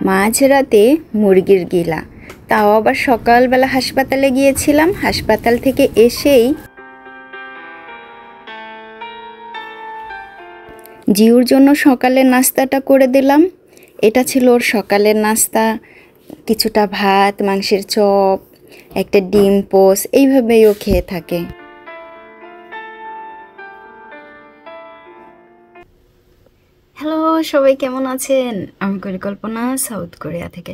মাঝরাতে মুরগির গিলা, তাও আবার সকালবেলা হাসপাতালে গিয়েছিলাম। হাসপাতাল থেকে এসেই জিউর জন্য সকালের নাস্তাটা করে দিলাম। এটা ছিল ওর সকালের নাস্তা, কিছুটা ভাত, মাংসের চপ, একটা ডিম পোস্ট, এইভাবেই ও খেয়ে থাকে। হ্যালো সবাই, কেমন আছেন? আমি পরিকল্পনা, সাউথ কোরিয়া থেকে।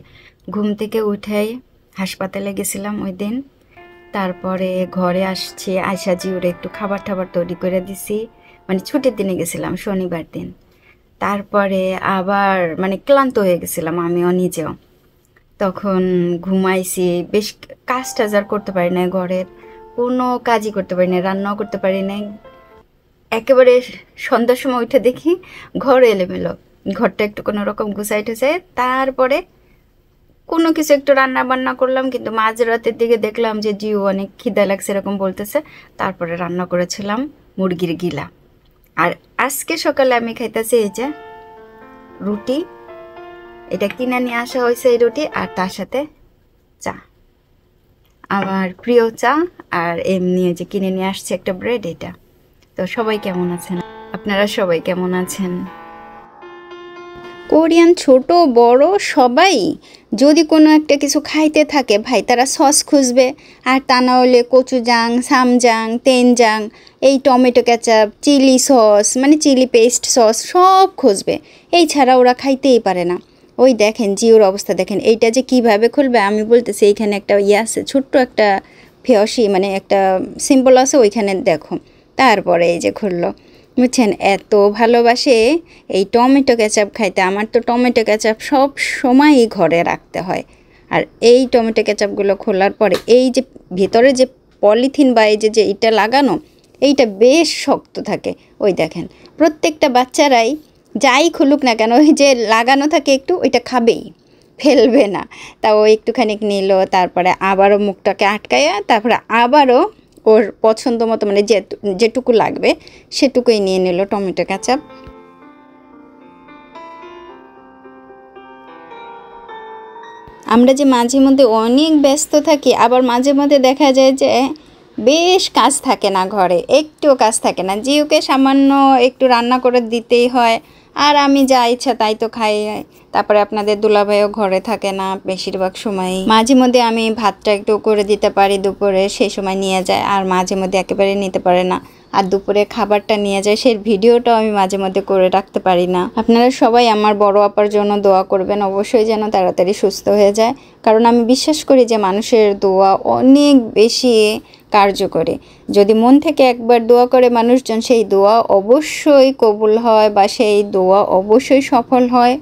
ঘুম থেকে উঠেই হাসপাতালে গেছিলাম ওই দিন। তারপরে ঘরে আসছি, আয়সা জিউরে একটু খাবার টাবার তৈরি করে দিছি। মানে ছুটির দিনে গেছিলাম, শনিবার দিন। তারপরে আবার ক্লান্ত হয়ে গেছিলাম আমিও নিজেও। তখন ঘুমাইছি, বেশ কাজ টাজ আর করতে পারি না, ঘরের কোনো কাজই করতে পারি না, রান্নাও করতে পারি না। একেবারে সন্ধ্যার সময় উঠে দেখি ঘর এলোমেলো, ঘরটা একটু কোনো রকম গুছাই টুছাই, তারপরে কোনো কিছু একটু রান্না বান্না করলাম। কিন্তু মাঝরাতের দিকে দেখলাম যে জিও অনেক খিদা লাগছে এরকম বলতেছে। তারপরে রান্না করেছিলাম মুরগির গিলা। আর আজকে সকালে আমি খাইতেছি এই যে রুটি, এটা কিনে নিয়ে আসা হয়েছে এই রুটি, আর তার সাথে চা, আমার প্রিয় চা। আর এমনি যে কিনে নিয়ে আসছে একটা ব্রেড, এটা। তো সবাই কেমন আছেন? আপনারা সবাই কেমন আছেন? কোরিয়ান ছোট বড় সবাই যদি কোনো একটা কিছু খাইতে থাকে ভাই, তারা সস খুঁজবে। আর তা না হলে কচুজাং, সামজাং, তেনজাং, এই tomato ketchup, chilli sauce, chilli paste sauce সব খুঁজবে। এই ছাড়া ওরা খাইতেই পারে না। ওই দেখেন জিওর অবস্থা দেখেন, এইটা যে কিভাবে খুলবে। আমি বলতেছি এইখানে একটা আছে, ছোট্ট একটা ফেয়সি, একটা সিম্বল আছে ওইখানে দেখো। তারপরে এই যে খুললো, বুঝছেন? এত ভালোবাসে এই টমেটো কেচাপ খাইতে। আমার তো টমেটো কেচাপ সব সময়ই ঘরে রাখতে হয়। আর এই টমেটো কেচাপগুলো খোলার পরে এই যে ভিতরে যে পলিথিন বা এই যে এটা লাগানো, এইটা বেশ শক্ত থাকে। ওই দেখেন, প্রত্যেকটা বাচ্চারাই যাই খুলুক না কেন, ওই যে লাগানো থাকে একটু, ওইটা খাবেই, ফেলবে না। তাও একটুখানি নিল, তারপরে আবারও মুখটাকে আটকায়া, তারপরে আবারও ওর পছন্দ মতো যেটুকু লাগবে সেটুকুই নিয়ে নিল টমেটো কেচাপ। আমরা যে মাঝে মধ্যে অনেক ব্যস্ত থাকি, আবার মাঝে মধ্যে দেখা যায় যে বেশ কাজ থাকে না, ঘরে একটুও কাজ থাকে না। জিউকে সামান্য একটু রান্না করে দিতেই হয়, আর আমি যা ইচ্ছা তাই তো খাই। তারপরে আপনাদের দুলাভাইও ঘরে থাকে না বেশিরভাগ সময়ই। মাঝে মধ্যে আমি ভাতটা একটু করে দিতে পারি দুপুরে, সেই সময় নিয়ে যায়। আর মাঝে মধ্যে একেবারে নিতে পারে না, আর দুপুরে খাবারটা নিয়ে যায়, সেই ভিডিওটাও আমি মাঝে মধ্যে করে রাখতে পারি না। আপনারা সবাই আমার বড় আপার জন্য দোয়া করবেন, অবশ্যই যেন তাড়াতাড়ি সুস্থ হয়ে যায়। কারণ আমি বিশ্বাস করি যে মানুষের দোয়া অনেক বেশি কার্যকরী। যদি মন থেকে একবার দোয়া করে মানুষজন, সেই দোয়া অবশ্যই কবুল হয় বা সেই দোয়া অবশ্যই সফল হয়।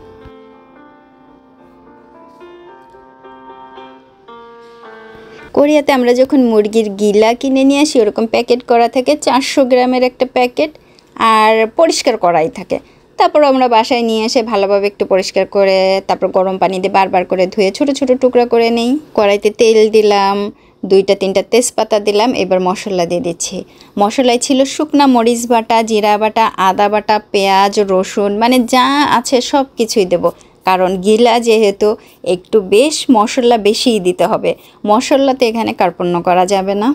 কোরিয়াতে আমরা যখন মুরগির গিলা কিনে নিয়ে আসি, ওরকম প্যাকেট করা থাকে, 400 গ্রামের একটা প্যাকেট, আর পরিষ্কার করাই থাকে। তারপর আমরা বাসায় নিয়ে এসে ভালোভাবে একটু পরিষ্কার করে, তারপর গরম পানি দিয়ে বারবার করে ধুয়ে ছোট ছোট টুকরা করে নেই। কড়াইতে তেল দিলাম, 2-3টা তেজপাতা দিলাম। এবার মশলা দিয়ে দিচ্ছি। মশলায় ছিল শুকনা মরিচ বাটা, জিরা বাটা, আদা বাটা, পেঁয়াজ, রসুন, যা আছে সব কিছুই দেবো। কারণ গিলা যেহেতু একটু বেশ মশলা বেশিই দিতে হবে, মশলাতে এখানে কার্পণ্য করা যাবে না।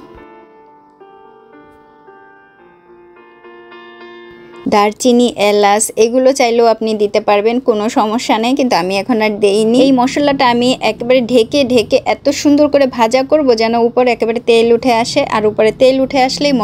দারচিনি, এলাচ এগুলো চাইলেও আপনি দিতে পারবেন, কোনো সমস্যা নেই, কিন্তু আমি এখন আর দেইনি। এই মশলাটা আমি একেবারে ঢেকে ঢেকে এত সুন্দর করে ভাজা করব যেন উপরে একেবারে তেল উঠে আসে, আর উপরে তেল উঠে আসলেই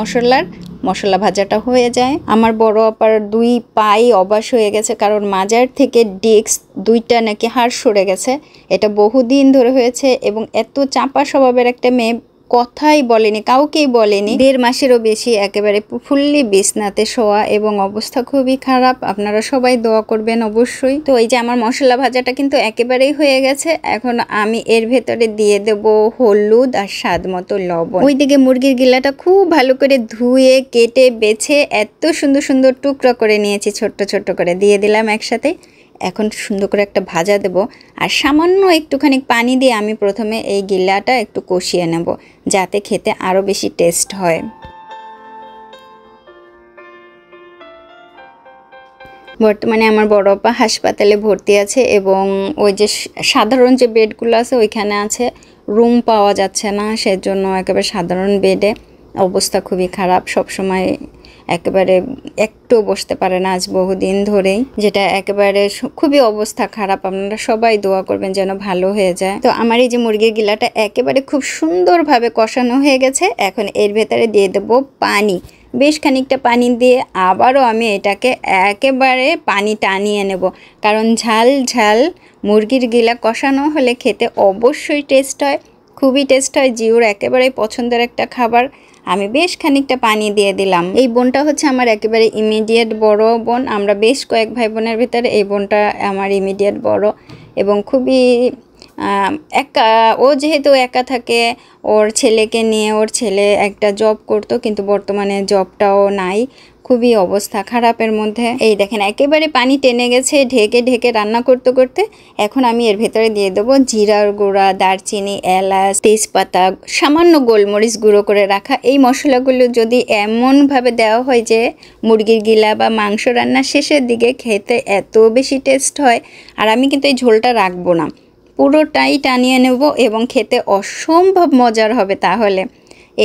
মশলা ভাজাটা হয়ে যায়। আমার বড় আপার 2 পাই অবাস হয়ে গেছে, কারণ মাজার থেকে ডিস্ক 2টা নাকি হাড় সরে গেছে। এটা বহুদিন ধরে হয়েছে, এবং এত চাপা স্বভাবের একটা মেয়ে, কথাই বলেনি, কাউকেই বলেনি। 1.5 মাসেরও বেশি একেবারে ফুললি বিছনাতে শোয়া, এবং অবস্থা খুবই খারাপ। আপনারা সবাই দোয়া করবেন অবশ্যই। তো এই যে আমার মশলা ভাজাটা কিন্তু একেবারেই হয়ে গেছে। এখন আমি এর ভেতরে দিয়ে দেব হলুদ আর স্বাদ মতো লবণ। ওইদিকে মুরগির গিলাটা খুব ভালো করে ধুয়ে কেটে বেছে এত সুন্দর সুন্দর টুকরা করে নিয়েছি, ছোট্ট ছোট্ট করে দিয়ে দিলাম একসাথে। এখন সুন্দর করে একটা ভাজা দেব, আর সামান্য একটুখানি পানি দিয়ে আমি প্রথমে এই গিলাটা একটু কষিয়ে নেব, যাতে খেতে আরও বেশি টেস্ট হয়। বর্তমানে আমার বড় আপা হাসপাতালে ভর্তি আছে এবং ওই যে সাধারণ যে বেডগুলো আছে ওইখানে আছে, রুম পাওয়া যাচ্ছে না, সেজন্য একেবারে সাধারণ বেডে। অবস্থা খুবই খারাপ, সবসময় একেবারে একটু বসতে পারে না আজ বহুদিন ধরেই, যেটা একেবারে খুবই অবস্থা খারাপ। আপনারা সবাই দোয়া করবেন যেন ভালো হয়ে যায়। তো আমার এই যে মুরগির গিলাটা একেবারে খুব সুন্দরভাবে কষানো হয়ে গেছে। এখন এর ভেতরে দিয়ে দেবো পানি, বেশ খানিকটা পানি দিয়ে আবারও আমি এটাকে একেবারে পানি টানিয়ে নেব, কারণ ঝাল ঝাল মুরগির গিলা কষানো হলে খেতে অবশ্যই টেস্ট হয়, খুবই টেস্ট হয়। জিওর একেবারেই পছন্দের একটা খাবার। আমি বেশ খানিকটা পানি দিয়ে দিলাম। এই বোনটা হচ্ছে আমার একেবারে ইমিডিয়েট বড় বোন। আমরা বেশ কয়েক ভাই বোনের ভিতরে এই বোনটা আমার ইমিডিয়েট বড় এবং খুবই একা। ও যেহেতু একা থাকে, ওর ছেলেকে নিয়ে, ওর ছেলে একটা জব করতো কিন্তু বর্তমানে জবটাও নাই, খুবই অবস্থা খারাপের মধ্যে। এই দেখেন একেবারে পানি টেনে গেছে ঢেকে ঢেকে রান্না করতে করতে। এখন আমি এর ভেতরে দিয়ে দেবো জিরার গুঁড়া, দারচিনি, এলাচ, তেজপাতা, সামান্য গোলমরিচ গুঁড়ো করে রাখা। এই মশলাগুলো যদি এমনভাবে দেওয়া হয় যে মুরগির গিলা বা মাংস রান্না শেষের দিকে খেতে এত বেশি টেস্ট হয়। আর আমি কিন্তু এই ঝোলটা রাখবো না, পুরোটাই টানিয়ে নেব এবং খেতে অসম্ভব মজার হবে। তাহলে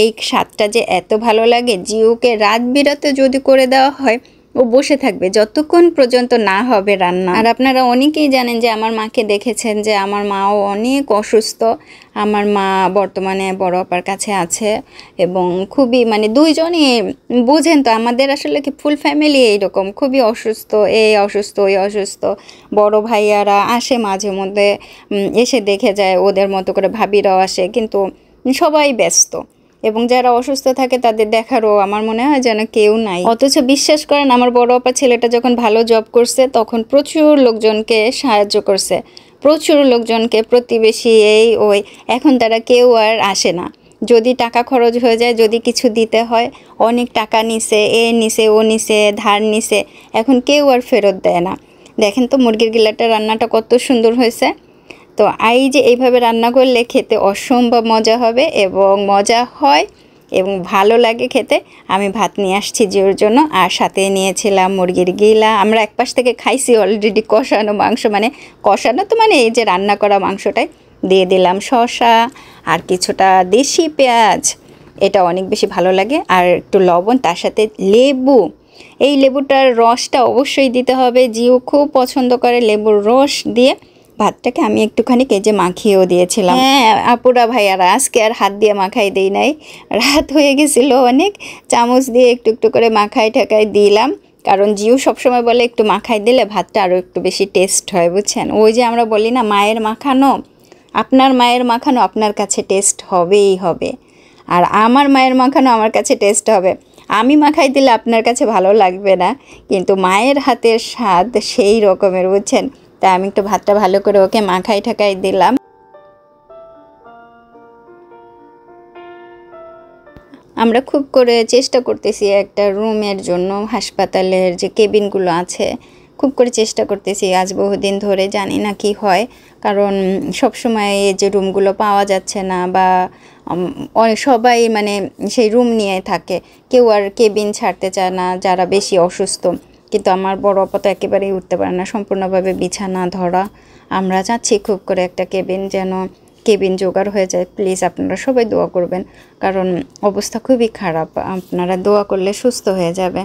এই স্বাদটা যে এত ভালো লাগে, জিওকে রাত বিরাতে যদি করে দেওয়া হয় ও বসে থাকবে যতক্ষণ পর্যন্ত না হবে রান্না। আর আপনারা অনেকেই জানেন যে আমার মাকে দেখেছেন যে আমার মাও অনেক অসুস্থ। আমার মা বর্তমানে বড় আপার কাছে আছে এবং খুবই মানে দুইজনই বুঝেন তো, আমাদের আসলে কি ফুল ফ্যামিলি এইরকম, খুবই অসুস্থ, এই অসুস্থ ওই অসুস্থ। বড় ভাইয়ারা আসে মাঝে মধ্যে, এসে দেখে যায়, ওদের মতো করে ভাবিরাও আসে, কিন্তু সবাই ব্যস্ত এবং যারা অসুস্থ থাকে তাদের দেখারও আমার মনে হয় যেন কেউ নাই। অথচ বিশ্বাস করেন আমার বড় আপা ছেলেটা যখন ভালো জব করছে তখন প্রচুর লোকজনকে সাহায্য করছে, প্রচুর লোকজনকে, প্রতিবেশী এই ওই। এখন তারা কেউ আর আসে না। যদি টাকা খরচ হয়ে যায়, যদি কিছু দিতে হয়, অনেক টাকা নিছে, এ নিছে ও নিছে, ধার নিছে, এখন কেউ আর ফেরত দেয় না। দেখেন তো মুরগির গিলাটা রান্নাটা কত সুন্দর হয়েছে। তো এই যে এইভাবে রান্না করলে খেতে অসম্ভব মজা হবে এবং মজা হয় এবং ভালো লাগে খেতে। আমি ভাত নিয়ে আসছি জিওর জন্য, আর সাথে নিয়েছিলাম মুরগির গিলা। আমরা এক পাশ থেকে খাইছি অলরেডি কষানো মাংস, মানে কষানো তো মানে এই যে রান্না করা মাংসটাই দিয়ে দিলাম শসা আর কিছুটা দেশি পেঁয়াজ, এটা অনেক বেশি ভালো লাগে, আর একটু লবণ, তার সাথে লেবু। এই লেবুটার রসটা অবশ্যই দিতে হবে, জিও খুব পছন্দ করে লেবুর রস দিয়ে। ভাতটাকে আমি একটুখানি কেজে মাখিয়েও দিয়েছিলাম। হ্যাঁ আপুরা ভাইয়ারা, আজকে আর হাত দিয়ে মাখাই দিই নাই, রাত হয়ে গেছিলো অনেক, চামচ দিয়ে একটু একটু করে মাখাই ঠেকাই দিলাম, কারণ জিও সবসময় বলে একটু মাখাই দিলে ভাতটা আরও একটু বেশি টেস্ট হয়, বুঝছেন। ওই যে আমরা বলি না মায়ের মাখানো, আপনার মায়ের মাখানো আপনার কাছে টেস্ট হবেই হবে, আর আমার মায়ের মাখানো আমার কাছে টেস্ট হবে। আমি মাখাই দিলে আপনার কাছে ভালো লাগবে না, কিন্তু মায়ের হাতের স্বাদ সেই রকমের, বুঝছেন। তাই আমি একটু ভাতটা ভালো করে ওকে মাখাই ঠাকাই দিলাম। আমরা খুব করে চেষ্টা করতেছি একটা রুমের জন্য, হাসপাতালের যে কেবিনগুলো আছে খুব করে চেষ্টা করতেছি আজ বহুদিন ধরে, জানি না কি হয়, কারণ সব সময় এই যে রুমগুলো পাওয়া যাচ্ছে না, বা সবাই মানে সেই রুম নিয়ে থাকে, কেউ আর কেবিন ছাড়তে চায় না যারা বেশি অসুস্থ। কিন্তু আমার বড় আপা তো একেবারেই উঠতে পারে না, সম্পূর্ণভাবে বিছানা ধরা। আমরা চাচ্ছি খুব করে একটা কেবিন জোগাড় হয়ে যায়। প্লিজ আপনারা সবাই দোয়া করবেন, কারণ অবস্থা খুবই খারাপ, আপনারা দোয়া করলে সুস্থ হয়ে যাবে।